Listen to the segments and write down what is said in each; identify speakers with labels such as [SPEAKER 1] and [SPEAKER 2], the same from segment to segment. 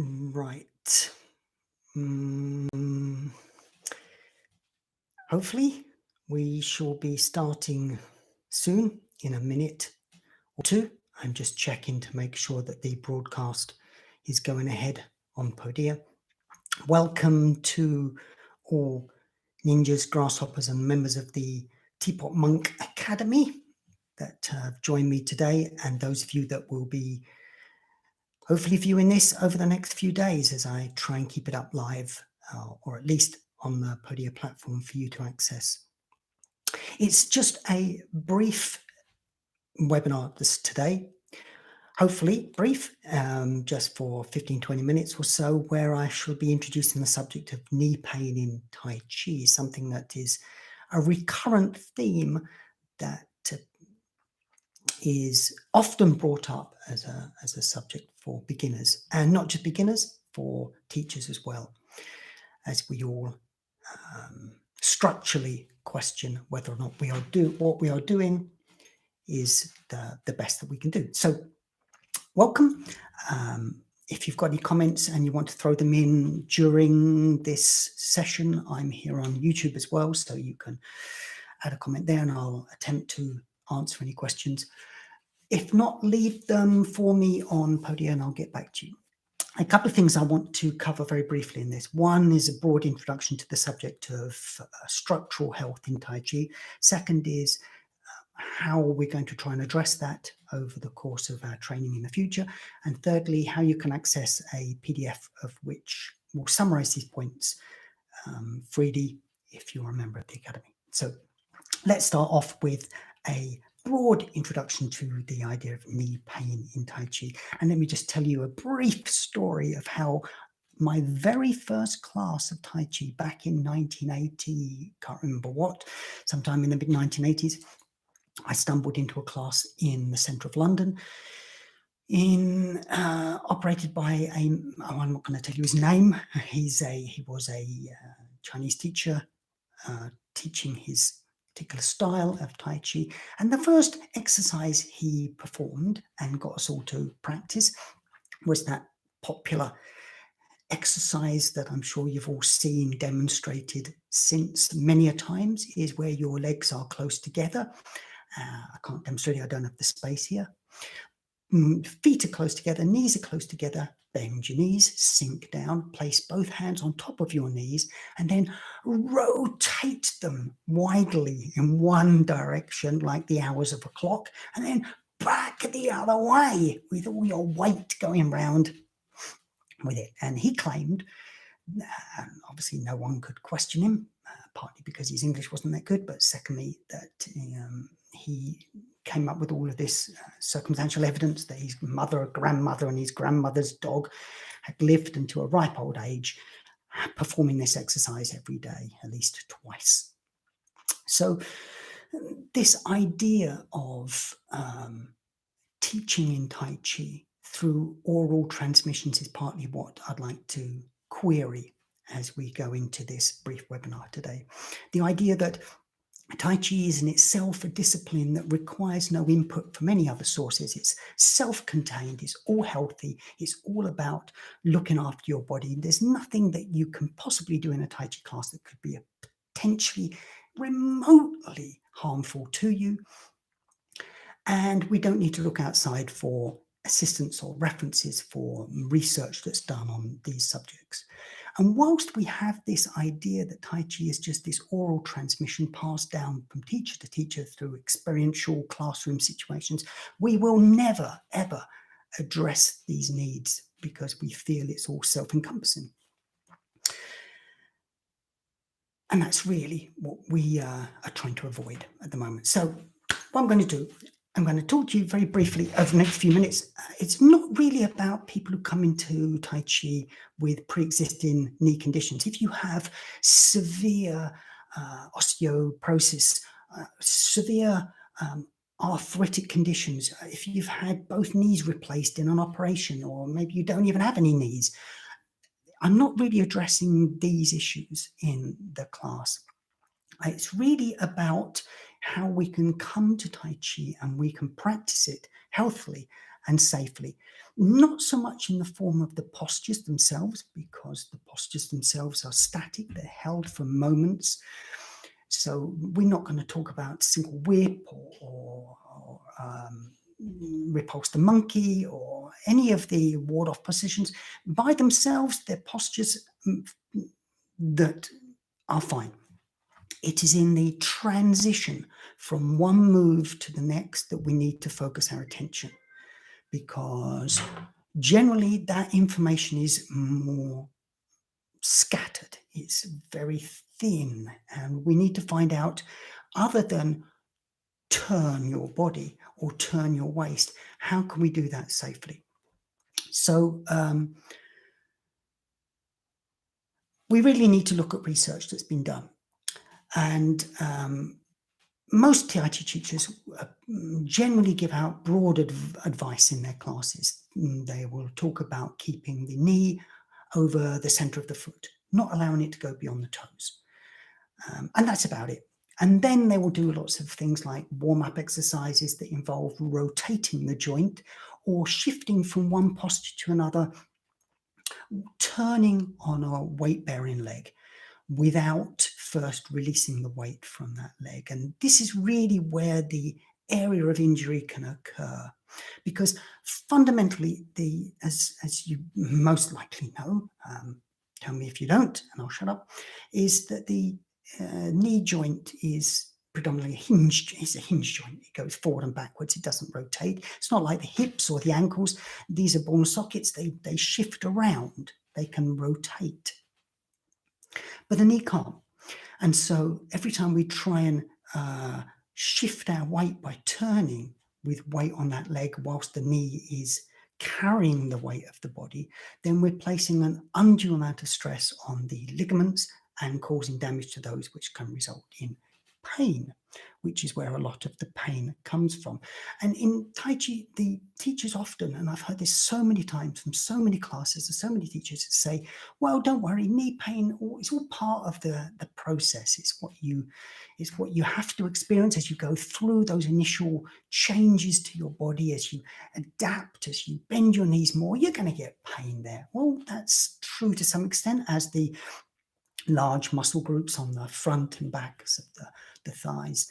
[SPEAKER 1] Right. Mm, Hopefully, we shall be starting soon in a minute or two. I'm just checking to make sure that the broadcast is going ahead on Podia. Welcome to all ninjas, grasshoppers, and members of the Teapot Monk Academy that have joined me today, and those of you that will be hopefully viewing this over the next few days as I try and keep it up live, or at least on the Podia platform for you to access. It's just a brief webinar today, hopefully brief, just for 15-20 minutes or so, where I shall be introducing the subject of knee pain in Tai Chi, something that is a recurrent theme that is often brought up as a subject for beginners, and not just beginners, for teachers as well, as we all structurally question whether or not what we are doing is the best that we can do. So welcome. If you've got any comments and you want to throw them in during this session, I'm here on YouTube as well, so you can add a comment there and I'll attempt to answer any questions. If not, leave them for me on Podia and I'll get back to you. A couple of things I want to cover very briefly in this. One is a broad introduction to the subject of structural health in Tai Chi. Second is how we're going to try and address that over the course of our training in the future. And thirdly, how you can access a PDF of which will summarize these points freely if you're a member of the Academy. So let's start off with a broad introduction to the idea of knee pain in Tai Chi. And let me just tell you a brief story of how my very first class of Tai Chi back in 1980, can't remember what, sometime in the mid 1980s, I stumbled into a class in the centre of London, operated by I'm not going to tell you his name. He was a Chinese teacher teaching his particular style of Tai Chi. And the first exercise he performed and got us all to practice was that popular exercise that I'm sure you've all seen demonstrated since many a times, is where your legs are close together. I can't demonstrate it, I don't have the space here. Feet are close together, knees are close together, bend your knees, sink down, place both hands on top of your knees, and then rotate them widely in one direction like the hours of a clock, and then back the other way with all your weight going round with it. And he claimed, obviously no one could question him, partly because his English wasn't that good, but secondly that he came up with all of this circumstantial evidence that his mother, grandmother, and his grandmother's dog had lived until a ripe old age, performing this exercise every day, at least twice. So this idea of teaching in Tai Chi through oral transmissions is partly what I'd like to query as we go into this brief webinar today. The idea that Tai Chi is in itself a discipline that requires no input from any other sources. It's self-contained, it's all healthy, it's all about looking after your body. There's nothing that you can possibly do in a Tai Chi class that could be potentially remotely harmful to you. And we don't need to look outside for assistance or references for research that's done on these subjects. And whilst we have this idea that Tai Chi is just this oral transmission passed down from teacher to teacher through experiential classroom situations, we will never, ever address these needs because we feel it's all self-encompassing. And that's really what we are trying to avoid at the moment. So what I'm going to do, I'm going to talk to you very briefly over the next few minutes. It's not really about people who come into Tai Chi with pre-existing knee conditions. If you have severe osteoporosis, severe arthritic conditions, if you've had both knees replaced in an operation, or maybe you don't even have any knees, I'm not really addressing these issues in the class. It's really about how we can come to Tai Chi and we can practice it healthily and safely. Not so much in the form of the postures themselves, because the postures themselves are static, they're held for moments. So we're not going to talk about single whip or repulse the monkey or any of the ward-off positions. By themselves, they're postures that are fine. It is in the transition from one move to the next that we need to focus our attention, because generally that information is more scattered. It's very thin, and we need to find out, other than turn your body or turn your waist, how can we do that safely? So we really need to look at research that's been done. And most Tai Chi teachers generally give out broad advice in their classes. They will talk about keeping the knee over the center of the foot, not allowing it to go beyond the toes. And that's about it. And then they will do lots of things like warm-up exercises that involve rotating the joint or shifting from one posture to another, turning on a weight-bearing leg without first releasing the weight from that leg. And this is really where the area of injury can occur, because fundamentally, as you most likely know, tell me if you don't and I'll shut up, is that the knee joint is predominantly it's a hinge joint. It goes forward and backwards. It doesn't rotate. It's not like the hips or the ankles. These are ball sockets. They shift around. They can rotate. But the knee can't. And so every time we try and shift our weight by turning with weight on that leg whilst the knee is carrying the weight of the body, then we're placing an undue amount of stress on the ligaments and causing damage to those, which can result in pain, which is where a lot of the pain comes from. And in Tai Chi, the teachers often, and I've heard this so many times from so many classes and so many teachers, say, well, don't worry, knee pain, it's all part of the process. It's what you have to experience as you go through those initial changes to your body, as you adapt, as you bend your knees more, you're going to get pain there. Well, that's true to some extent, as the large muscle groups on the front and backs of the thighs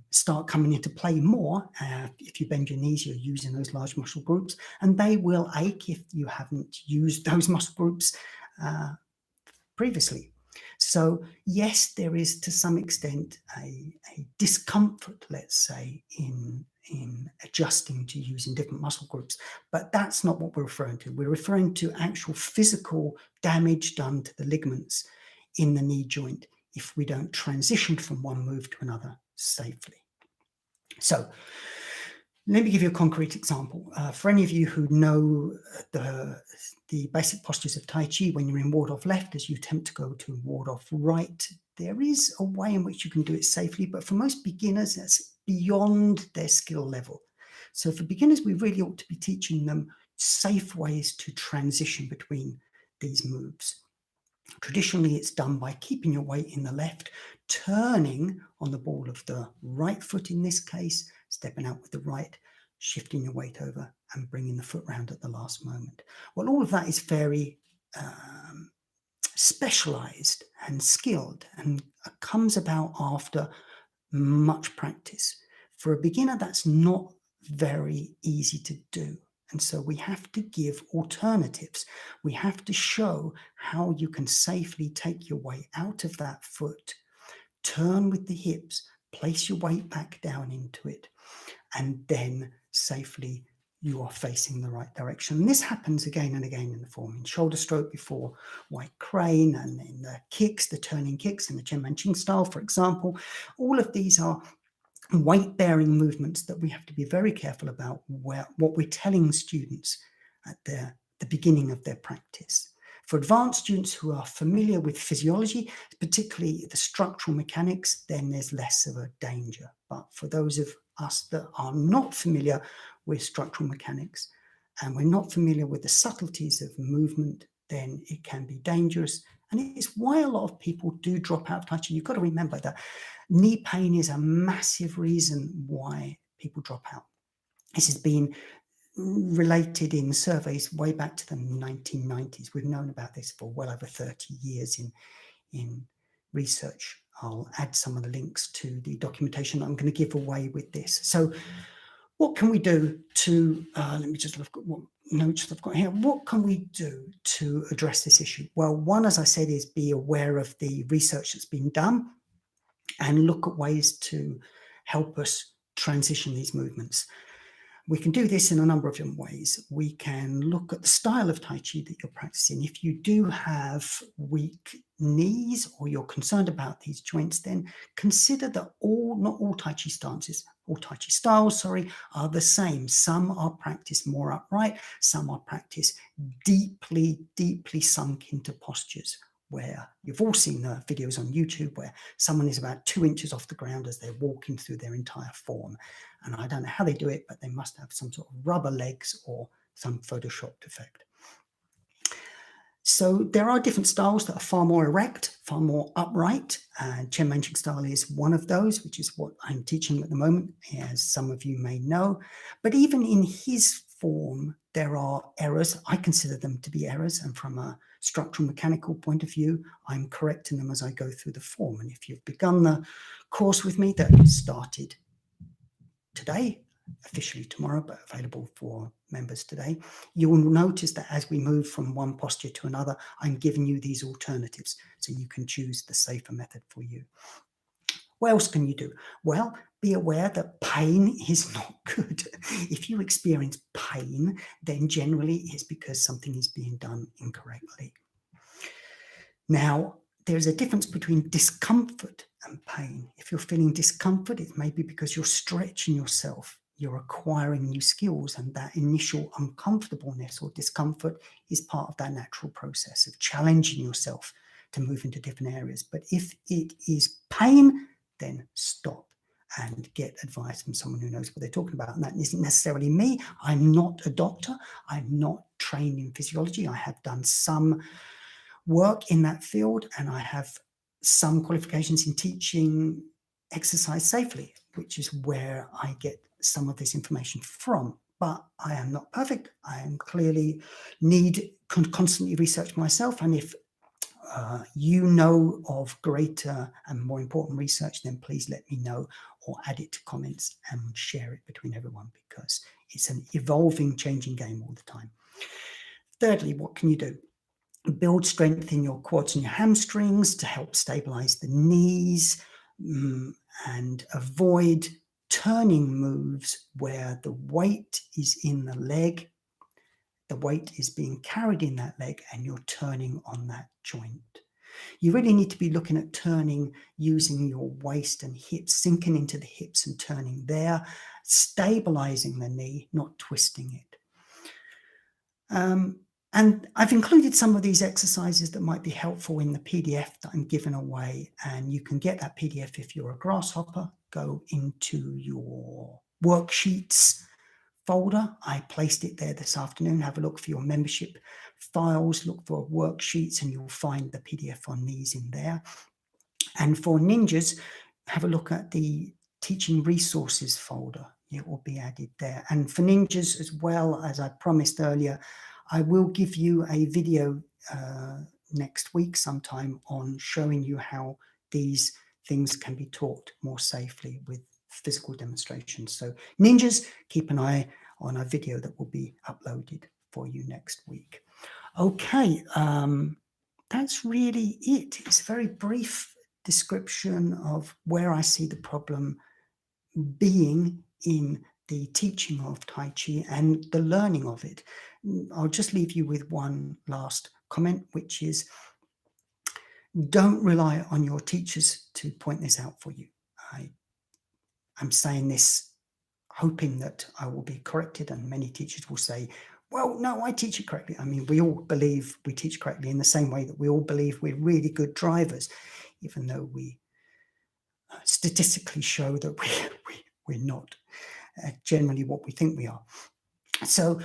[SPEAKER 1] start coming into play more. If you bend your knees, you're using those large muscle groups, and they will ache if you haven't used those muscle groups previously. So yes, there is to some extent a discomfort, let's say, in adjusting to using different muscle groups, but that's not what we're referring to. We're referring to actual physical damage done to the ligaments in the knee joint if we don't transition from one move to another safely. So let me give you a concrete example. For any of you who know the basic postures of Tai Chi, when you're in ward-off left, as you attempt to go to ward-off right, there is a way in which you can do it safely, but for most beginners, that's beyond their skill level. So for beginners, we really ought to be teaching them safe ways to transition between these moves. Traditionally, it's done by keeping your weight in the left, turning on the ball of the right foot in this case, stepping out with the right, shifting your weight over and bringing the foot round at the last moment. Well, all of that is very specialized and skilled and comes about after much practice. For a beginner, that's not very easy to do. And so we have to give alternatives. We have to show how you can safely take your weight out of that foot, turn with the hips, place your weight back down into it, and then safely you are facing the right direction. And this happens again and again in the form in shoulder stroke before white crane, and in the kicks, the turning kicks in the Chen Manqing style, for example. All of these are weight-bearing movements that we have to be very careful about what we're telling students at the beginning of their practice. For advanced students who are familiar with physiology, particularly the structural mechanics, then there's less of a danger. But for those of us that are not familiar with structural mechanics and we're not familiar with the subtleties of movement, then it can be dangerous. And it's why a lot of people do drop out of Tai Chi. You've got to remember that knee pain is a massive reason why people drop out. This has been related in surveys way back to the 1990s. We've known about this for well over 30 years in research. I'll add some of the links to the documentation I'm going to give away with this. So what can we do to, let me just look at what notes I've got here. What can we do to address this issue? Well, one, as I said, is be aware of the research that's been done and look at ways to help us transition these movements. We can do this in a number of different ways. We can look at the style of Tai Chi that you're practicing. If you do have weak knees or you're concerned about these joints, then consider that not all Tai Chi stances, all Tai Chi styles, are the same. Some are practiced more upright, some are practiced deeply, deeply sunk into postures, where you've all seen the videos on YouTube where someone is about 2 inches off the ground as they're walking through their entire form. And I don't know how they do it, but they must have some sort of rubber legs or some photoshopped effect. So there are different styles that are far more erect, far more upright. And Chen Manching style is one of those, which is what I'm teaching at the moment, as some of you may know. But even in his form, there are errors. I consider them to be errors. And from a structural mechanical point of view, I'm correcting them as I go through the form. And if you've begun the course with me that started today, officially tomorrow, but available for members today, you will notice that as we move from one posture to another, I'm giving you these alternatives so you can choose the safer method for you. What else can you do? Well, be aware that pain is not good. If you experience pain, then generally it's because something is being done incorrectly. Now, there's a difference between discomfort and pain. If you're feeling discomfort, it may be because you're stretching yourself, you're acquiring new skills, and that initial uncomfortableness or discomfort is part of that natural process of challenging yourself to move into different areas. But if it is pain, then stop and get advice from someone who knows what they're talking about. And that isn't necessarily me. I'm not a doctor. I'm not trained in physiology. I have done some work in that field, and I have some qualifications in teaching exercise safely, which is where I get some of this information from. But I am not perfect. I am clearly constantly research myself. And if you know of greater and more important research, then please let me know or add it to comments and share it between everyone, because it's an evolving, changing game all the time. Thirdly, what can you do? Build strength in your quads and your hamstrings to help stabilize the knees, and avoid turning moves where the weight is in the leg, the weight is being carried in that leg, and you're turning on that joint. You really need to be looking at turning using your waist and hips, sinking into the hips and turning there, stabilizing the knee, not twisting it. And I've included some of these exercises that might be helpful in the PDF that I'm giving away. And you can get that PDF if you're a grasshopper. Go into your worksheets folder. I placed it there this afternoon. Have a look for your membership files, look for worksheets, and you'll find the PDF on these in there. And for ninjas, have a look at the teaching resources folder. It will be added there. And for ninjas, as well, as I promised earlier, I will give you a video next week sometime on showing you how these things can be taught more safely with physical demonstrations. So ninjas, keep an eye on a video that will be uploaded for you next week. Okay, that's really it. It's a very brief description of where I see the problem being in the teaching of Tai Chi and the learning of it. I'll just leave you with one last comment, which is don't rely on your teachers to point this out for you. I'm saying this hoping that I will be corrected, and many teachers will say, well, no, I teach it correctly. I mean, we all believe we teach correctly in the same way that we all believe we're really good drivers, even though we statistically show that we're not generally what we think we are. So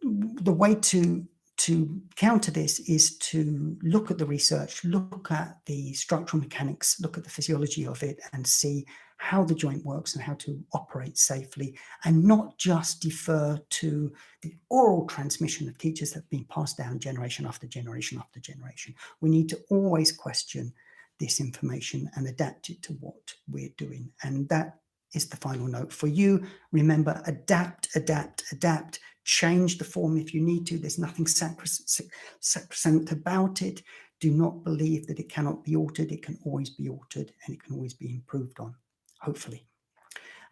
[SPEAKER 1] the way to to counter this is to look at the research, look at the structural mechanics, look at the physiology of it, and see how the joint works and how to operate safely, and not just defer to the oral transmission of teachers that have been passed down generation after generation after generation. We need to always question this information and adapt it to what we're doing. And that is the final note for you. Remember, adapt, adapt, adapt. Change the form if you need to. There's nothing sacrosanct about it. Do not believe that it cannot be altered. It can always be altered, and it can always be improved on, hopefully,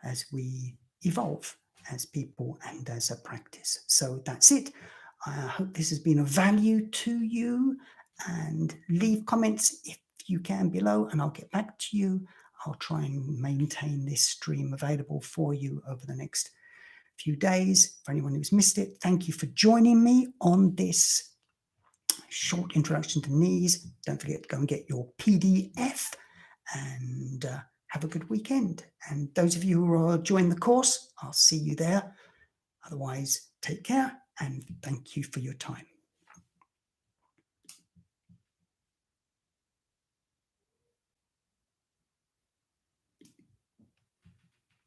[SPEAKER 1] as we evolve as people and as a practice. So that's it. I hope this has been of value to you, and leave comments if you can below, and I'll get back to you. I'll try and maintain this stream available for you over the next few days. For anyone who's missed it, thank you for joining me on this short introduction to knees. Don't forget to go and get your PDF, and have a good weekend. And those of you who are joining the course, I'll see you there. Otherwise, take care, and thank you for your time.